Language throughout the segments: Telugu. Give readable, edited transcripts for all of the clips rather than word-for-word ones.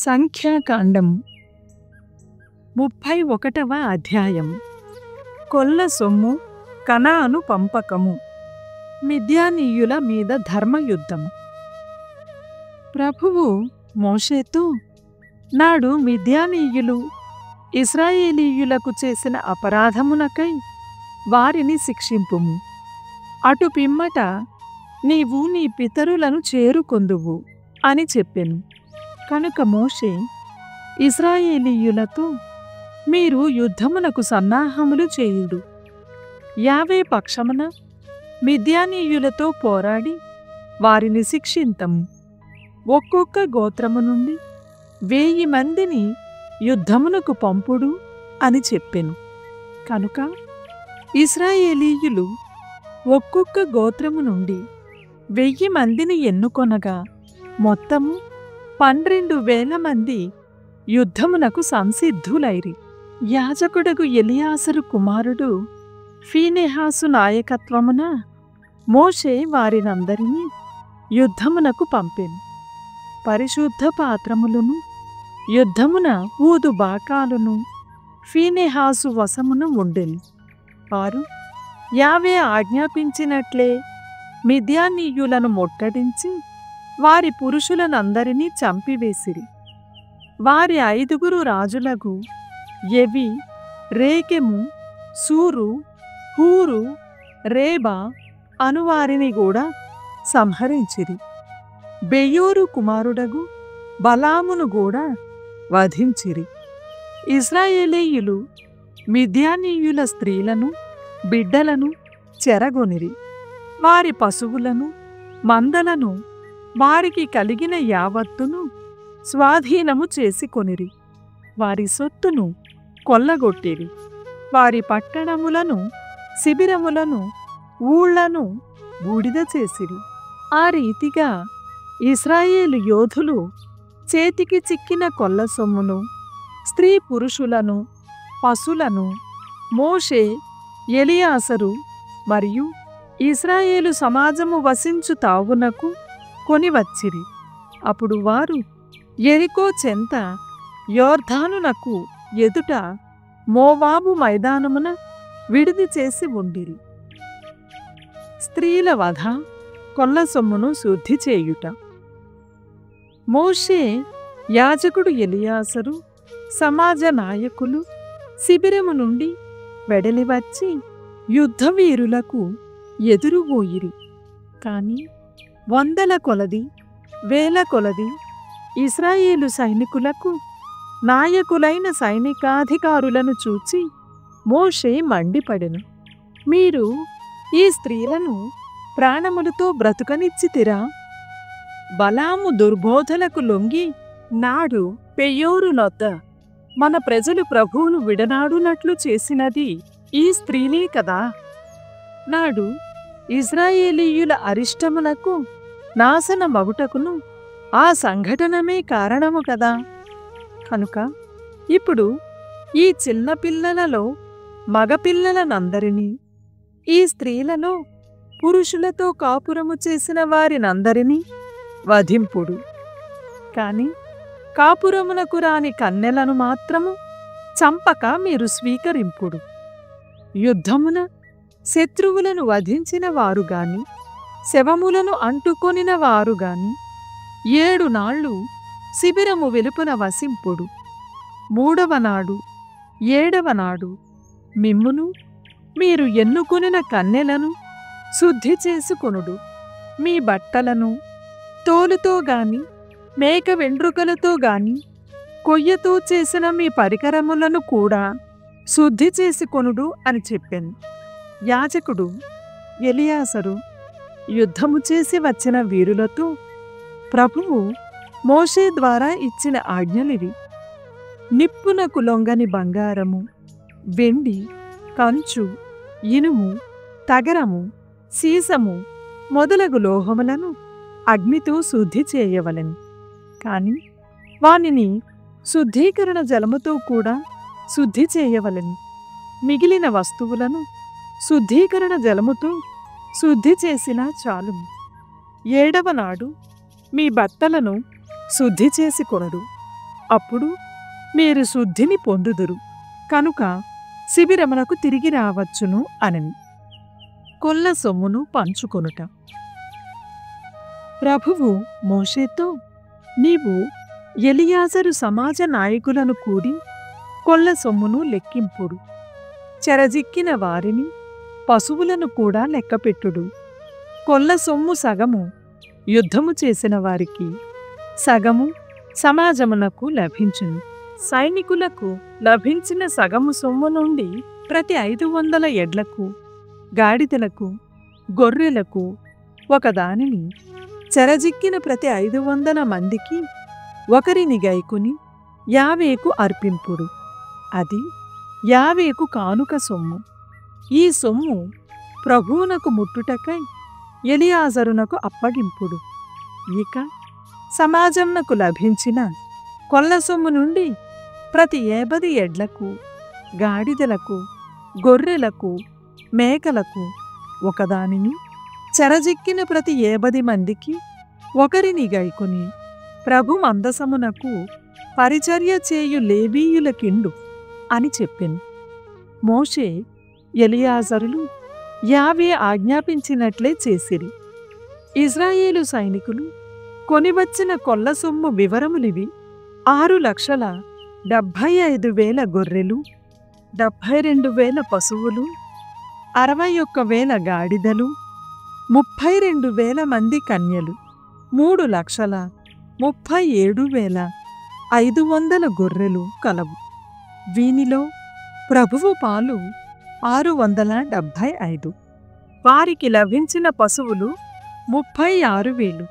సంఖ్యాకాండం 31వ అధ్యాయం. కొల్ల సొమ్ము, కనాను పంపకము, మిద్యానీయుల మీద ధర్మయుద్ధము. ప్రభువు మోషేతో, నాడు మిద్యానీయులు ఇశ్రాయేలీయులకు చేసిన అపరాధమునకై వారిని శిక్షింపుము. అటు పిమ్మట నీవు నీ పితరులను చేరుకొందువు అని చెప్పెను. కనుక మోషే ఇశ్రాయేలీయులతో, మీరు యుద్ధమునకు సన్నాహములు చేయుడు. యావే పక్షమున మిద్యానీయులతో పోరాడి వారిని శిక్షింతము. ఒక్కొక్క గోత్రము నుండి 1000 మందిని యుద్ధమునకు పంపుడు అని చెప్పెను. కనుక ఇశ్రాయేలీయులు ఒక్కొక్క గోత్రము నుండి 1000 మందిని ఎన్నుకొనగా మొత్తము 12,000 మంది యుద్ధమునకు సంసిద్ధులైరి. యాజకుడగు ఎలియాసరు కుమారుడు ఫీనెహాసు నాయకత్వమున మోషే వారినందరినీ యుద్ధమునకు పంపెను. పరిశుద్ధ పాత్రములను, యుద్ధమున ఊదు బాకాలును ఫీనెహాసు వశమున ఉండెను. వారు యావే ఆజ్ఞాపించినట్లే మిద్యానీయులను ముట్టడించి వారి పురుషులనందరినీ చంపివేసిరి. వారి 5 రాజులకు ఎవి, రేకెము, సూరు, హూరు, రేబా అనువారిని కూడా సంహరించిరి. బెయోరు కుమారుడగు బలామును కూడా వధించిరి. ఇశ్రాయేలీయులు మిద్యానీయుల స్త్రీలను, బిడ్డలను చెరగొనిరి. వారి పశువులను, మందలను, వారికి కలిగిన యావత్తును స్వాధీనము చేసుకొనిరి. వారి సొత్తును కొల్లగొట్టిరి. వారి పట్టణములను, శిబిరములను, ఊళ్లను బూడిద చేసిరి. ఆ రీతిగా ఇశ్రాయేలు యోధులు చేతికి చిక్కిన కొల్ల సొమ్మును, స్త్రీ పురుషులను, పశులను మోషే, ఎలియాసరు మరియు ఇశ్రాయేలు సమాజము వసించు తావునకు కొనివచ్చిరి. అప్పుడు వారు యెరికో చెంత యొర్దానునకు ఎదుట మోవాబు మైదానమున విడిది చేసి ఉండిరి. స్త్రీల వధ, కొల్ల సొమ్మును శుద్ధి చేయుట. మోషే, యాజకుడు ఎలియాసరు, సమాజ నాయకులు శిబిరము నుండి వెడలివచ్చి యుద్ధవీరులకు ఎదురుబోయిరి. కాని 100 కొలది, 1000 కొలది ఇశ్రాయేలు సైనికులకు నాయకులైన సైనికాధికారులను చూచి మోషే మండిపడెను. మీరు ఈ స్త్రీలను ప్రాణములతో బ్రతుకనిచ్చితిరా? బలాము దుర్బోధలకు లొంగి నాడు పెయోరు నొద్ద మన ప్రజలు ప్రభువును విడనాడునట్లు చేసినది ఈ స్త్రీలే కదా. నాడు ఇశ్రాయేలీయుల అరిష్టమునకు, నాశనమగుటకును ఆ సంఘటనమే కారణము కదా. కనుక ఇప్పుడు ఈ చిన్న పిల్లలలో మగపిల్లలనందరినీ, ఈ స్త్రీలలో పురుషులతో కాపురము చేసిన వారినందరినీ వధింపుడు. కాని కాపురమునకు రాని కన్నెలను మాత్రము చంపక మీరు స్వీకరింపుడు. యుద్ధమున శత్రువులను వధించిన వారు గాని, శవములను అంటుకొనిన వారు గాని 7 నాళ్ళు శిబిరము వెలుపల వసింపుడు. 3వ నాడు, 7వ నాడు మిమ్మును, మీరు ఎన్నుకొనిన కన్నెలను శుద్ధి చేసుకొనుడు. మీ బట్టలను, తోలుతో గాని, మేక వెండ్రుకలతో గాని, కొయ్యతో చేసిన మీ పరికరములను కూడా శుద్ధి చేసుకొనుడు అని చెప్పాను. యాజకుడు ఎలియాసరు యుద్ధము చేసి వచ్చిన వీరులతో, ప్రభువు మోషే ద్వారా ఇచ్చిన ఆజ్ఞలివి. నిప్పునకు లొంగని బంగారము, వెండి, కంచు, ఇనుము, తగరము, సీసము మొదలగు లోహములను అగ్నితో శుద్ధి చేయవలెను. కాని వానిని శుద్ధీకరణ జలముతో కూడా శుద్ధి చేయవలెను. మిగిలిన వస్తువులను శుద్ధీకరణ జలముతో శుద్ధి చేసినా చాలును. 7వ నాడు మీ బట్టలను శుద్ధి చేసుకొనుడు. అప్పుడు మీరు శుద్ధిని పొందుదురు, కనుక శిబిరమునకు తిరిగి రావచ్చును అనెను. కొల్ల సొమ్మును పంచుకొనుట. ప్రభువు మోషేతో, నీవు ఎలియాజరు సమాజ నాయకులను కూడి కొల్ల సొమ్మును లెక్కింపుడు. చెరజిక్కిన వారిని, పశువులను కూడా లెక్కపెట్టుడు. కొల్ల సొమ్ము సగము యుద్ధము చేసిన వారికి, సగము సమాజమునకు లభించును. సైనికులకు లభించిన సగము సొమ్ము నుండి ప్రతి 500 ఎడ్లకు, గాడిదలకు, గొర్రెలకు ఒకదానిని, చెరజిక్కిన ప్రతి 500 మందికి ఒకరిని గైకుని యావేకు అర్పింపుడు. అది యావేకు కానుక సొమ్ము. ఈ సొమ్ము ప్రభువునకు ముట్టుటకై ఎలియాజరునకు అప్పగింపుడు. ఇక సమాజంనకు లభించిన కొల్ల సొమ్ము నుండి ప్రతి 50 ఎడ్లకు, గాడిదలకు, గొర్రెలకు, మేకలకు ఒకదానిని, చెరజిక్కిన ప్రతి 50 మందికి ఒకరిని గైకొని ప్రభు మందసమునకు పరిచర్య చేయు లేవీయులకిండు అని చెప్పెను. మోషే ఎలియాజరులు యావే ఆజ్ఞాపించినట్లే చేసిరి. ఇజ్రాయేలు సైనికులు కొనివచ్చిన కొల్ల సొమ్ము వివరములివి. 6,75,000 గొర్రెలు, 72,000 పశువులు, 61,000 గాడిదలు, 32,000 మంది కన్యలు, 3,37,500 గొర్రెలు కలవు. వీనిలో ప్రభువు పాలు 675. వారికి లభించిన పశువులు 36,000.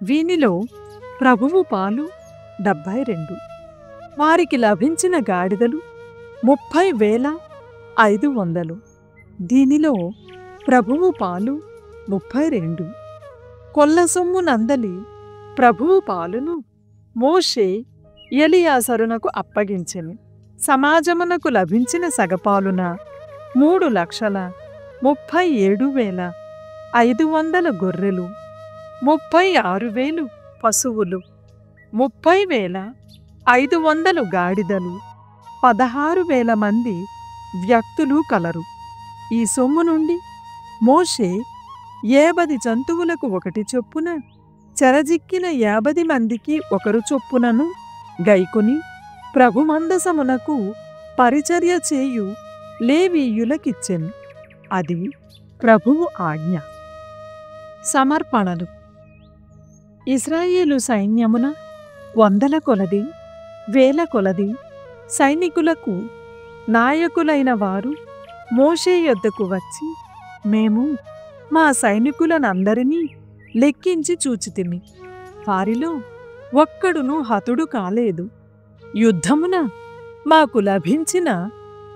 వీనిలో ప్రభువు పాలు 72. వారికి లభించిన గాడిదలు 30,500. దీనిలో ప్రభువు పాలు 32. కొల్ల సొమ్ము నందలి ప్రభువు పాలును మోషే ఎలియాజరునకు అప్పగించెను. సమాజమునకు లభించిన సగపాలున 3,37,500 గొర్రెలు, 36,000 పశువులు, 30,500 గాడిదలు, 16,000 మంది వ్యక్తులు కలరు. ఈ సొమ్ము నుండి మోషే 50 జంతువులకు ఒకటి చొప్పున, చెరజిక్కిన 50 మందికి ఒకరు చొప్పునను గైకొని ప్రభు మందసమునకు పరిచర్య చేయు లేవీయులకిచ్చెను. అది ప్రభువు ఆజ్ఞ. సమర్పణలు. ఇశ్రాయేలు సైన్యమున 100 కొలది, 1000 కొలది సైనికులకు నాయకులైన వారు మోషే యొద్దకు వచ్చి, మేము మా సైనికులనందరినీ లెక్కించి చూచితిమి. వారిలో ఒక్కడును హతుడు కాలేదు. యుద్ధమున మాకు లభించిన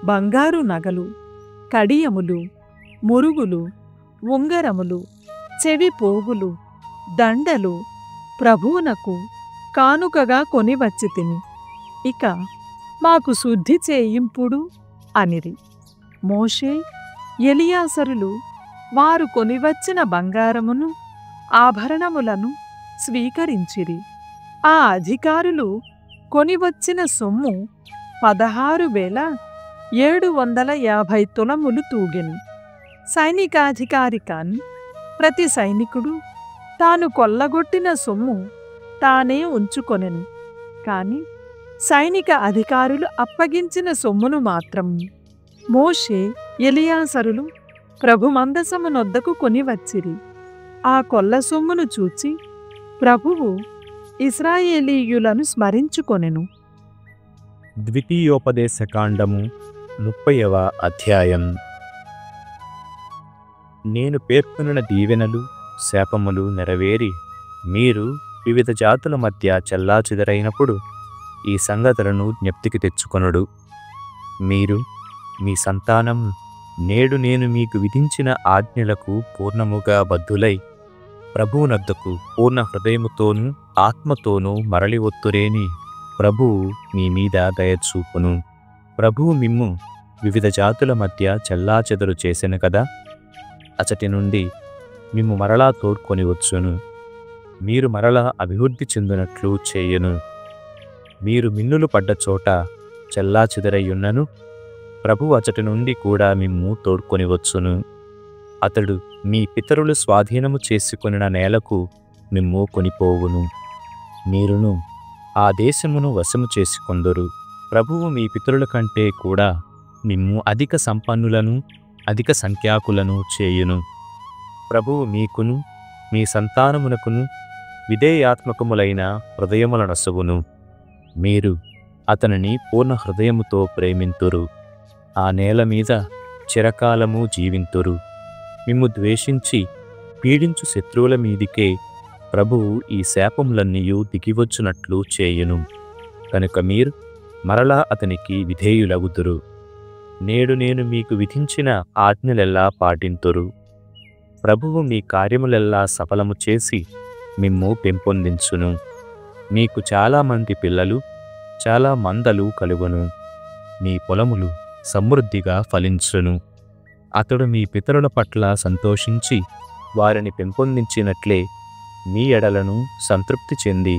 బంగారు నగలు, కడియములు, మురుగులు, ఉంగరములు, చెవి పోగులు, దండలు ప్రభువునకు కానుకగా కొనివచ్చితిమి. ఇక మాకు శుద్ధి చేయింపుడు అనిరి. మోషే ఎలియాజరులు వారు కొనివచ్చిన బంగారమును, ఆభరణములను స్వీకరించిరి. ఆ అధికారులు కొనివచ్చిన సొమ్ము 16,750 తులములు తూగెను. సైనికాధికారి కాని ప్రతి సైనికుడు తాను కొల్లగొట్టిన సొమ్ము తానే ఉంచుకొనెను. కాని సైనిక అధికారులు అప్పగించిన సొమ్మును మాత్రం మోషే ఎలియాజరులు ప్రభు మందసమునొద్దకు కొనివచ్చిరి. ఆ కొల్ల సొమ్మును చూచి ప్రభువు ఇశ్రాయేలీయులను స్మరించుకొనెను. ద్వితీయోపదేశకాండము 30వ అధ్యాయం. నేను పేర్కొనిన దీవెనలు, శాపములు నెరవేరి మీరు వివిధ జాతుల మధ్య చెల్లాచెదరైనప్పుడు ఈ సంగతులను జ్ఞప్తికి తెచ్చుకొనుడు. మీరు మీ సంతానం నేడు నేను మీకు విధించిన ఆజ్ఞలకు పూర్ణముగా బద్ధులై ప్రభువునద్దకు పూర్ణ హృదయముతోనూ ఆత్మతోనూ మరలి వత్తురేని ప్రభువు మీ మీద దయచూపును. ప్రభువు మిమ్ము వివిధ జాతుల మధ్య చెల్లాచెదరు చేసెను కదా, అచటి నుండి మిమ్ము మరలా తోడ్కొని వచ్చును. మీరు మరలా అభివృద్ధి చెందినట్లు చేయను. మీరు మిన్నులు పడ్డ చోట చెల్లాచెదరయ్యున్నను ప్రభువు అచటి నుండి కూడా మిమ్ము తోడ్కొని వచ్చును. అతడు మీ పితరులు స్వాధీనము చేసుకొనిన నేలకు మిమ్ము కొనిపోవును. మీరును ఆ దేశమును వశము చేసుకొందురు. ప్రభువు మీ పితరుల కంటే కూడా మిమ్ము అధిక సంపన్నులను అధిక సంఖ్యాకులను చేయును. ప్రభువు మీకును మీ సంతానమునకును విధేయాత్మకములైన హృదయముల నొసగును. మీరు అతనిని పూర్ణ హృదయముతో ప్రేమింతురు. ఆ నేల మీద చిరకాలము జీవింతురు. మిమ్ము ద్వేషించి పీడించు శత్రువుల మీదికే ప్రభువు ఈ శాపములన్నీయు దిగివచ్చునట్లు చేయును. కనుక మీరు మరలా అతనికి విధేయులగుదురు. నేడు నేను మీకు విధించిన ఆజ్ఞలెల్లా పాటింతురు. ప్రభువు మీ కార్యములెల్లా సఫలము చేసి మిమ్ము పెంపొందించును. మీకు చాలామంది పిల్లలు చాలా మందలు కలుగును. మీ పొలములు సమృద్ధిగా ఫలించును. అతడు మీ పితరుల పట్ల సంతోషించి వారిని పెంపొందించినట్లే మీ ఎడలను సంతృప్తి చెంది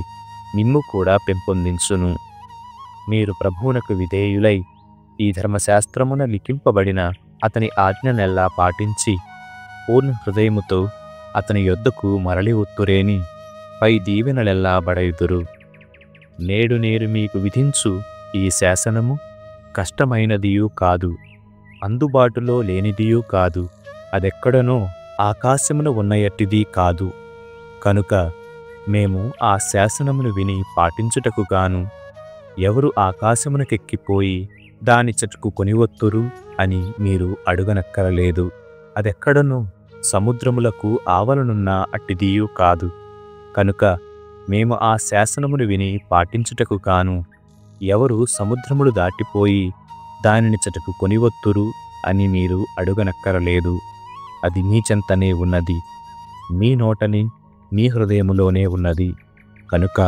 మిమ్ము కూడా పెంపొందించును. మీరు ప్రభువునకు విధేయులై ఈ ధర్మశాస్త్రమున లిఖింపబడిన అతని ఆజ్ఞనెల్లా పాటించి పూర్ణ హృదయముతో అతని యొద్దకు మరలి ఒత్తురేని పై దీవెనలెల్లా బడయుదురు. నేడు నేను మీకు విధించు ఈ శాసనము కష్టమైనదియూ కాదు, అందుబాటులో లేనిదియూ కాదు, అదెక్కడనో ఆకాశమున ఉన్నయట్టిది కాదు. కనుక మేము ఆ శాసనమును విని పాటించుటకు గాను ఎవరు ఆకాశమునకెక్కిపోయి దాని చెట్టుకు కొనివత్తురు అని మీరు అడుగనక్కరలేదు. అదెక్కడనో సముద్రములకు ఆవలనున్న అట్టిదియూ కాదు. కనుక మేము ఆ శాసనమును విని పాటించుటకు గాను ఎవరు సముద్రములు దాటిపోయి దానిని చెట్టుకు కొనివత్తురు అని మీరు అడుగనక్కరలేదు. అది మీ చెంతనే ఉన్నది, మీ నోటని మీ హృదయములోనే ఉన్నది. కనుక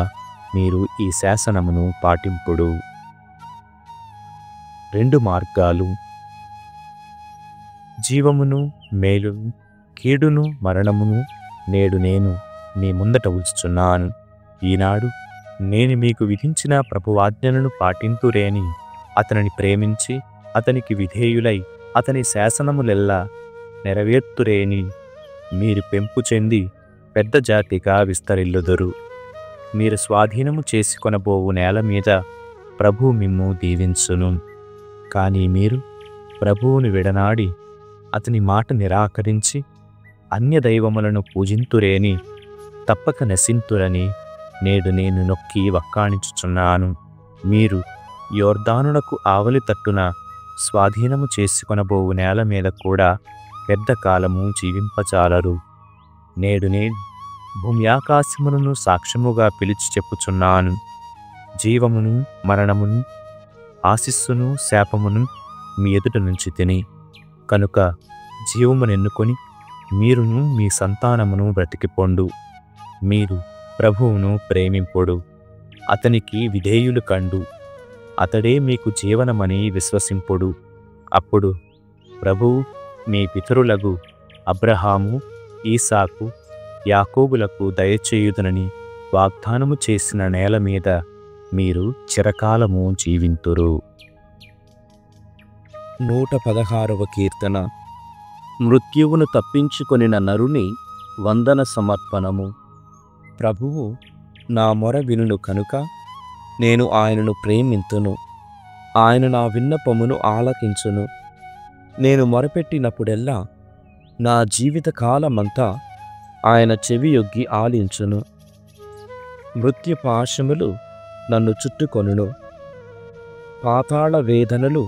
మీరు ఈ శాసనమును పాటింపుడు. 2 మార్గాలు. జీవమును మేలును కీడును మరణమును నేడు నేను మీ ముందట ఉంచుచున్నాను. ఈనాడు నేను మీకు విధించిన ప్రభువాజ్ఞలను పాటింతురేని అతనిని ప్రేమించి అతనికి విధేయులై అతని శాసనములెల్లా నెరవేర్తురేని మీరు పెంపు చెంది పెద్ద జాతిగా విస్తరిల్లుదురు. మీరు స్వాధీనము చేసుకొనబోవు నేల మీద ప్రభువు మిమ్ము దీవించును. కానీ మీరు ప్రభువును విడనాడి అతని మాట నిరాకరించి అన్యదైవములను పూజింతురేని తప్పక నశింతురని నేడు నేను నొక్కి వక్కాణించుచున్నాను. మీరు యోర్దానునకు ఆవలి తట్టున స్వాధీనము చేసుకొనబోవు నేల మీద కూడా పెద్ద కాలము జీవింపచాలరు. నేడు నేను భూమి ఆకాశములను సాక్ష్యముగా పిలిచి చెప్పుచున్నాను. జీవమును మరణమును ఆశిస్సును శాపమును మీ ఎదుట నుంచి తిని కనుక జీవమునెన్నుకొని మీరును మీ సంతానమును బ్రతికిపొండు. మీరు ప్రభువును ప్రేమింపుడు, అతనికి విధేయులు కండు, అతడే మీకు జీవనమని విశ్వసింపుడు. అప్పుడు ప్రభువు మీ పితరులగు అబ్రహాము ఈసాకు యాకోబులకు దయచేయుదునని వాగ్దానము చేసిన నేల మీద మీరు చిరకాలము జీవింతురు. 116వ కీర్తన. మృత్యువును తప్పించుకొనిన నరుని వందన సమర్పణము. ప్రభువు నా మొర వినును కనుక నేను ఆయనను ప్రేమింతును. ఆయన నా విన్నపమును ఆలకించును. నేను మొరపెట్టినప్పుడెల్లా నా జీవితకాలమంతా ఆయన చెవియొగ్గి ఆలించును. మృత్యు పాశములు నన్ను చుట్టుకొనును, పాతాళ వేదనలు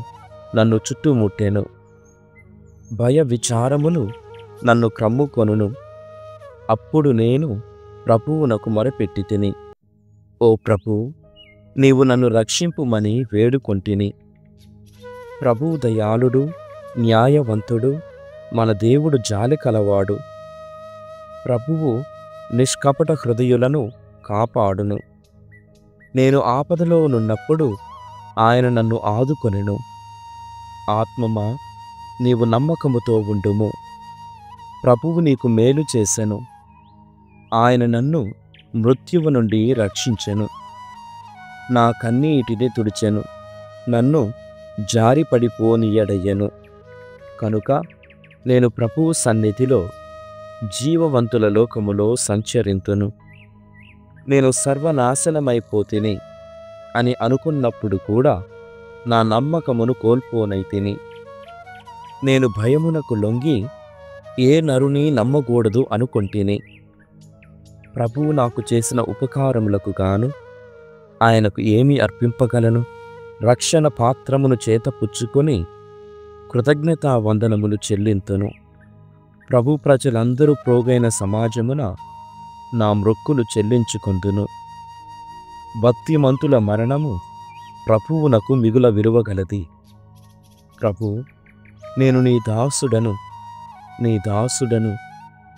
నన్ను చుట్టుముట్టెను, భయ విచారములు నన్ను క్రమ్ముకొనును. అప్పుడు నేను ప్రభువునకు మొరపెట్టి తిని, ఓ ప్రభువు, నీవు నన్ను రక్షింపుమని వేడుకొంటిని. ప్రభువు దయాళుడు, న్యాయవంతుడు, మన దేవుడు జాలి కలవాడు. ప్రభువు నిష్కపట హృదయులను కాపాడును. నేను ఆపదలో నున్నప్పుడు ఆయన నన్ను ఆదుకొనెను. ఆత్మమా, నీవు నమ్మకముతో ఉండుము. ప్రభువు నీకు మేలు చేసెను. ఆయన నన్ను మృత్యువు నుండి రక్షించెను. నా కన్నీటిని తుడిచెను, నన్ను జారిపడిపోనీయడయ్యను. కనుక నేను ప్రభువు సన్నిధిలో జీవవంతుల లోకములో సంచరింతును. నేను సర్వనాశనమైపోతిని అని అనుకున్నప్పుడు కూడా నా నమ్మకమును కోల్పోనైతిని. నేను భయమునకు లొంగి ఏ నరుని నమ్మకూడదు అనుకొంటిని. ప్రభువు నాకు చేసిన ఉపకారములకు గాను ఆయనకు ఏమి అర్పింపగలను? రక్షణ పాత్రమును చేత పుచ్చుకొని కృతజ్ఞతా వందనములు చెల్లింతును. ప్రభు ప్రజలందరూ ప్రోగైన సమాజమున నా మ్రొక్కులు చెల్లించుకొందును. భక్తిమంతుల మరణము ప్రభువునకు మిగుల విలువగలది. ప్రభు, నేను నీ దాసుడను, నీ దాసుడను,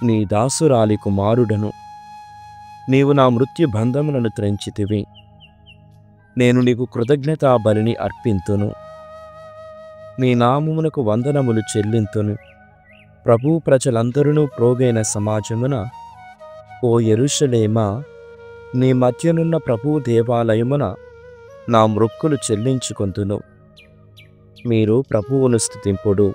నీ దాసురాలి కుమారుడను. నీవు నా మృత్యు బంధములను త్రెంచితివి. నేను నీకు కృతజ్ఞతా బలిని అర్పింతును. నీ నామమునకు వందనములు చెల్లింతును. ప్రభు ప్రజలందరూ ప్రోగైన సమాజమున ఓ యెరూషలేమా, నీ మధ్యనున్న ప్రభు దేవాలయమున నా మ్రొక్కులు చెల్లించుకొందును. మీరు ప్రభువును స్తుతింపుడు.